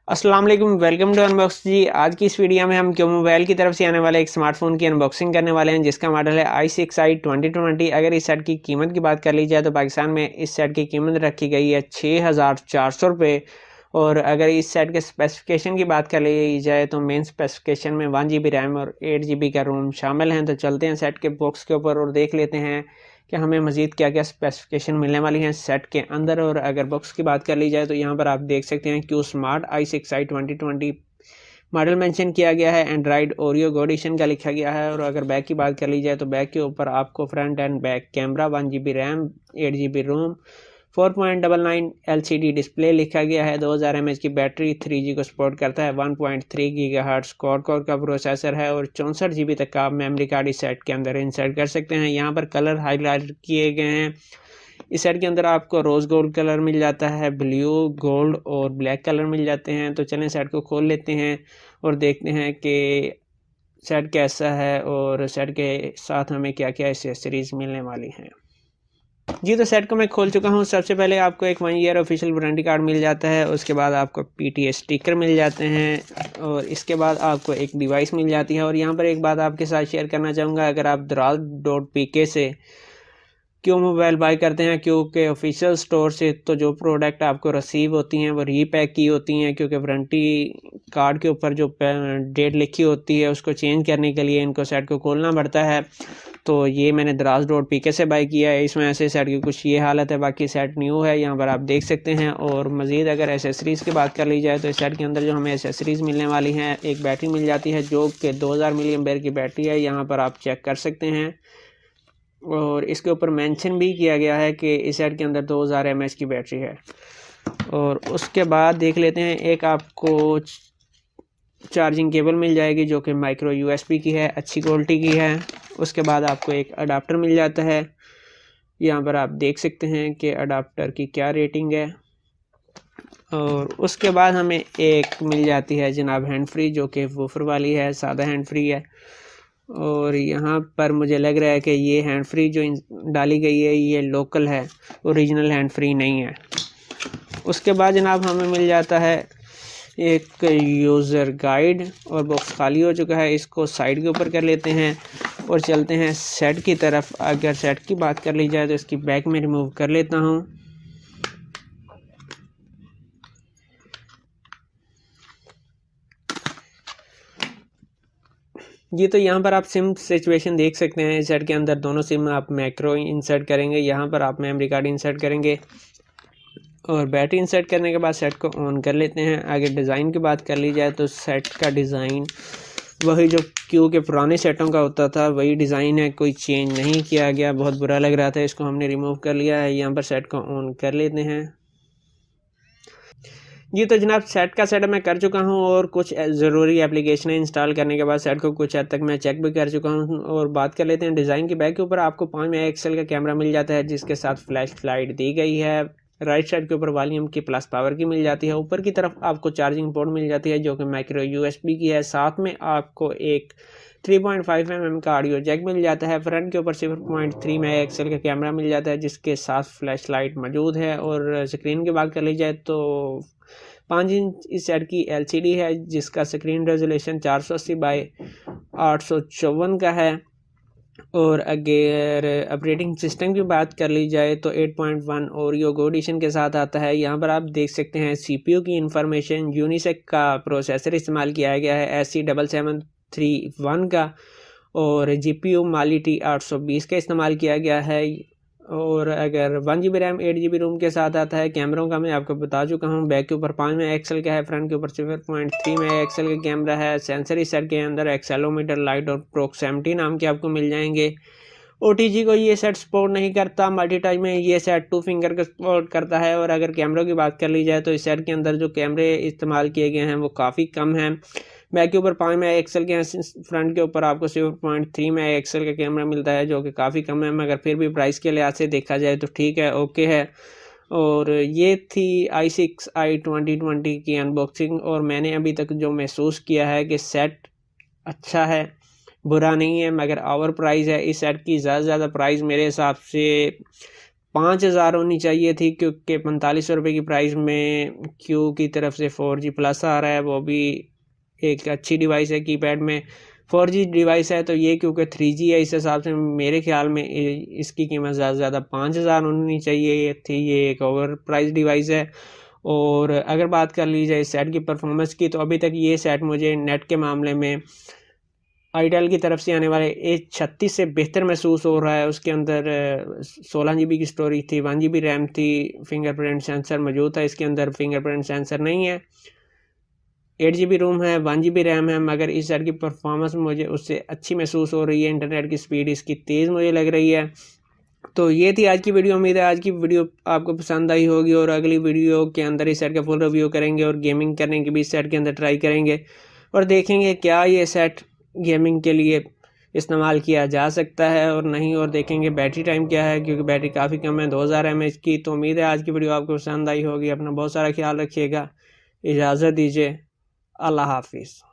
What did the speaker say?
अस्सलाम वालेकुम, welcome to unbox जी। आज की इस वीडियो में हम क्यों मोबाइल की तरफ से आने वाले एक स्मार्टफोन की अनबॉक्सिंग करने वाले हैं जिसका मॉडल है i6i 2020। अगर इस सेट की कीमत की बात कर ली जाए तो पाकिस्तान में इस सेट की कीमत रखी गई है 6400 रुपये। और अगर इस सेट के स्पेसिफिकेशन की बात कर ली जाए तो मेन स्पेसिफिकेशन में 1 GB रैम और 8 GB का रोम शामिल हैं। तो चलते हैं सेट के बॉक्स के ऊपर और देख लेते हैं कि हमें मज़ीद क्या क्या स्पेसिफिकेशन मिलने वाली हैं सेट के अंदर। और अगर बॉक्स की बात कर ली जाए तो यहाँ पर आप देख सकते हैं Q smart i6i 2020 model mention किया गया है। एंड्राइड ओरियो गो एडिशन का लिखा गया है। और अगर बैक की बात कर ली जाए तो बैक के ऊपर आपको front and back camera, 1 GB RAM, 8 GB ROM, 4.99 LCD display लिखा गया है। 2000 mAh की बैटरी, 3G को सपोर्ट करता है, 1.3 GHz क्वाड कोर का प्रोसेसर है और 64 GB तक का आप मेमोरी कार्ड इस सेट के अंदर इंसर्ट कर सकते हैं। यहाँ पर कलर हाईलाइट किए गए हैं। इस सेट के अंदर आपको रोज़ गोल्ड कलर मिल जाता है, ब्लू, गोल्ड और ब्लैक कलर मिल जाते हैं। तो चलें सेट को खोल लेते हैं और देखते हैं कि सेट कैसा है और सेट के साथ हमें क्या क्या एक्सेसरीज़ मिलने वाली हैं। जी, तो सेट को मैं खोल चुका हूँ। सबसे पहले आपको एक 1 ईयर ऑफिशियल वारंटी कार्ड मिल जाता है। उसके बाद आपको PTA स्टिकर मिल जाते हैं और इसके बाद आपको एक डिवाइस मिल जाती है। और यहाँ पर एक बात आपके साथ शेयर करना चाहूँगा, अगर आप dral.pk से क्यों मोबाइल बाय करते हैं, क्योंकि ऑफिशियल स्टोर से तो जो प्रोडक्ट आपको रिसीव होती हैं वो रीपैक की होती हैं, क्योंकि वारंटी कार्ड के ऊपर जो डेट लिखी होती है उसको चेंज करने के लिए इनको सेट को खोलना पड़ता है। तो ये मैंने dral.pk से बाय किया है। इसमें ऐसे सेट की कुछ ये हालत है, बाकी सेट न्यू है, यहाँ पर आप देख सकते हैं। और मज़ीद अगर एसेसरीज़ की बात कर ली जाए तो इस सेट के अंदर जो हमें एसेसरीज़ मिलने वाली हैं, एक बैटरी मिल जाती है जो कि 2000 mAh की बैटरी है, यहाँ पर आप चेक कर सकते हैं। और इसके ऊपर मेंशन भी किया गया है कि इस सेट के अंदर 2000 mAh की बैटरी है। और उसके बाद देख लेते हैं, एक आपको चार्जिंग केबल मिल जाएगी जो कि माइक्रो USB की है, अच्छी क्वालिटी की है। उसके बाद आपको एक अडाप्टर मिल जाता है, यहाँ पर आप देख सकते हैं कि अडाप्टर की क्या रेटिंग है। और उसके बाद हमें एक मिल जाती है जनाब हैंड फ्री, जो कि वूफर वाली है, सादा हैंड फ्री है। और यहाँ पर मुझे लग रहा है कि ये हैंड फ्री जो डाली गई है ये लोकल है, ओरिजिनल हैंड फ्री नहीं है। उसके बाद जनाब हमें मिल जाता है एक यूज़र गाइड और बॉक्स खाली हो चुका है। इसको साइड के ऊपर कर लेते हैं और चलते हैं सेट की तरफ। अगर सेट की बात कर ली जाए तो इसकी बैक में रिमूव कर लेता हूँ। ये तो यहाँ पर आप सिम सिचुएशन देख सकते हैं। इस सेट के अंदर दोनों सिम आप मैक्रो इंसर्ट करेंगे, यहाँ पर आप मेमोरी कार्ड इंसर्ट करेंगे और बैटरी इंसर्ट करने के बाद सेट को ऑन कर लेते हैं। आगे डिज़ाइन की बात कर ली जाए तो सेट का डिज़ाइन वही जो क्यू के पुराने सेटों का होता था वही डिज़ाइन है, कोई चेंज नहीं किया गया। बहुत बुरा लग रहा था, इसको हमने रिमूव कर लिया है। यहाँ पर सेट को ऑन कर लेते हैं। जी, तो जनाब सेट का सेटअप मैं कर चुका हूँ और कुछ ज़रूरी एप्लीकेशन इंस्टॉल करने के बाद सेट को कुछ हद तक मैं चेक भी कर चुका हूँ। और बात कर लेते हैं डिज़ाइन की। बैक के ऊपर आपको 5 मेगापिक्सल का कैमरा मिल जाता है जिसके साथ फ्लैश लाइट दी गई है। राइट साइड के ऊपर वॉल्यूम की प्लस पावर की मिल जाती है। ऊपर की तरफ आपको चार्जिंग पोर्ट मिल जाती है जो कि माइक्रो USB की है। साथ में आपको एक 3.5 mm का ऑडियो जैक मिल जाता है। फ्रंट के ऊपर 0.3 मेगापिक्सल का कैमरा मिल जाता है जिसके साथ फ्लैश लाइट मौजूद है। और स्क्रीन की बात कर ली जाए तो 5 इंच इस सेट की LCD है जिसका स्क्रीन रेजोल्यूशन 480 बाई 854 का है। और अगर ऑपरेटिंग सिस्टम की बात कर ली जाए तो 8.1 ओरियो गो एडिशन के साथ आता है। यहाँ पर आप देख सकते हैं CPU की इंफॉर्मेशन, यूनिसेक का प्रोसेसर इस्तेमाल किया गया है SC7731 का। और GPU Mali-T 820 का इस्तेमाल किया गया है। और अगर 1 GB रैम, 8 GB रोम के साथ आता है। कैमरों का मैं आपको बता चुका हूँ, बैक के ऊपर 5 मेगापिक्सल का है, फ्रंट के ऊपर 0.3 मेगापिक्सल का कैमरा है। सेंसर इस सेट के अंदर एक्सेलोमीटर, लाइट और प्रोक्सिमिटी नाम के आपको मिल जाएंगे। OTG को ये सेट सपोर्ट नहीं करता। मल्टी टच में ये सेट 2 फिंगर का सपोर्ट करता है। और अगर कैमरों की बात कर ली जाए तो इस सेट के अंदर जो कैमरे इस्तेमाल किए गए हैं वो काफ़ी कम हैं। बैक के ऊपर 5 मेगापिक्सल के हैं, फ्रंट के ऊपर आपको 0.3 मेगापिक्सल का कैमरा मिलता है जो कि काफ़ी कम है, मगर फिर भी प्राइस के लिहाज से देखा जाए तो ठीक है, ओके है। और ये थी i6i 2020 की अनबॉक्सिंग। और मैंने अभी तक जो महसूस किया है कि सेट अच्छा है, बुरा नहीं है, मगर ओवर प्राइस है। इस सेट की ज़्यादा से ज़्यादा प्राइस मेरे हिसाब से 5000 होनी चाहिए थी, क्योंकि 4500 रुपये की प्राइस में क्यू की तरफ से 4G प्लस आ रहा है, वो भी एक अच्छी डिवाइस है। कीपैड में 4G डिवाइस है, तो ये क्योंकि 3G है, इस हिसाब से मेरे ख्याल में इसकी कीमत ज़्यादा से ज़्यादा 5000 होनी चाहिए थी। ये एक ओवर प्राइस डिवाइस है। और अगर बात कर ली जाए सेट की परफॉर्मेंस की, तो अभी तक ये सेट मुझे नेट के मामले में आईटेल की तरफ से आने वाले A36 से बेहतर महसूस हो रहा है। उसके अंदर 16 GB की स्टोरेज थी, 1 GB रैम थी, फिंगरप्रिंट सेंसर मौजूद था। इसके अंदर फिंगरप्रिंट सेंसर नहीं है। 8 GB रोम है, 1 GB रैम है, मगर इस सेट की परफॉर्मेंस मुझे उससे अच्छी महसूस हो रही है। इंटरनेट की स्पीड इसकी तेज़ मुझे लग रही है। तो ये थी आज की वीडियो। उम्मीद है आज की वीडियो आपको पसंद आई होगी, और अगली वीडियो के अंदर इस सेट का फुल रिव्यू करेंगे और गेमिंग करने की भी इस सेट के अंदर ट्राई करेंगे, और देखेंगे क्या ये सेट गेमिंग के लिए इस्तेमाल किया जा सकता है और नहीं, और देखेंगे बैटरी टाइम क्या है, क्योंकि बैटरी काफ़ी कम है 2000 mAh की। तो उम्मीद है आज की वीडियो आपको पसंद आई होगी। अपना बहुत सारा ख्याल रखिएगा। इजाज़त दीजिए। अल्लाह हाफिज़।